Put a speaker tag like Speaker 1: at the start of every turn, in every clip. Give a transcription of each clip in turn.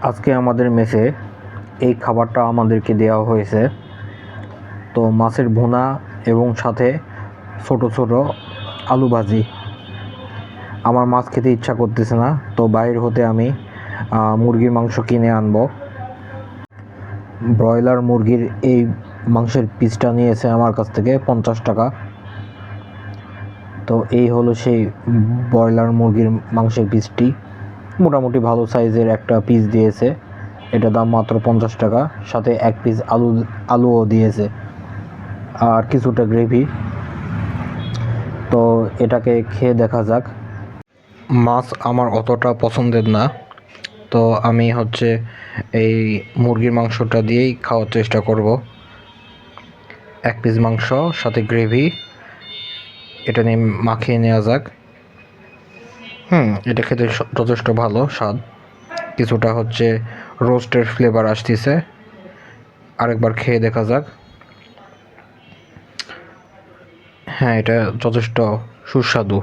Speaker 1: আজকে আমাদের মেসে এই খাবারটা আমাদেরকে দেওয়া হয়েছে। তো মাছের ভুনা এবং সাথে ছোট ছোট আলু ভাজি। আমার মাছ খেতে ইচ্ছা করতেছে না, তো বাইরে হতে আমি মুরগির মাংস কিনে আনবো। ব্রয়লার মুরগির এই মাংসের পিসটা নিয়েছে আমার কাছ থেকে 50 টাকা। তো এই হলো সেই ব্রয়লার মুরগির মাংসের পিসটি। মোটামুটি ভালো সাইজের একটা পিস দিয়েছে, এটা দাম মাত্র 50 টাকা। সাথে এক পিস আলুও দিয়েছে আর কিছুটা গ্রেভি। তো এটাকে খেয়ে দেখা যাক। মাছ আমার অতটা পছন্দের না, তো আমি এই মুরগির মাংসটা দিয়েই খাওয়ার চেষ্টা করব। এক পিস মাংস সাথে গ্রেভি, এটা নিয়ে মাখিয়ে নেওয়া যাক। এটা খেতে যথেষ্ট ভালো স্বাদ। কিছুটা রোস্টের ফ্লেভার আসতেছে। আরেকবার খেয়ে দেখা যাক। হ্যাঁ, এটা যথেষ্ট সুস্বাদু।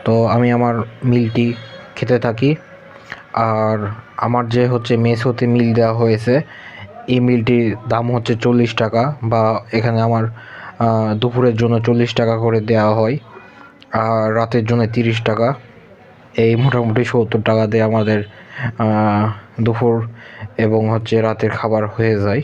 Speaker 1: তো আমি আমার মিলটি খেতে থাকি। আর আমার যে মেস হতে মিল দেওয়া হয়েছে, এই মিলটির দাম 40 টাকা, বা এখানে আমার দুপুরের জন্য 40 টাকা করে দেওয়া হয়, আর রাতের জন্য 30 টাকা। এই মোটামুটি 70 টাকা দিয়ে আমাদের দুপুর এবং রাতের খাবার হয়ে যায়।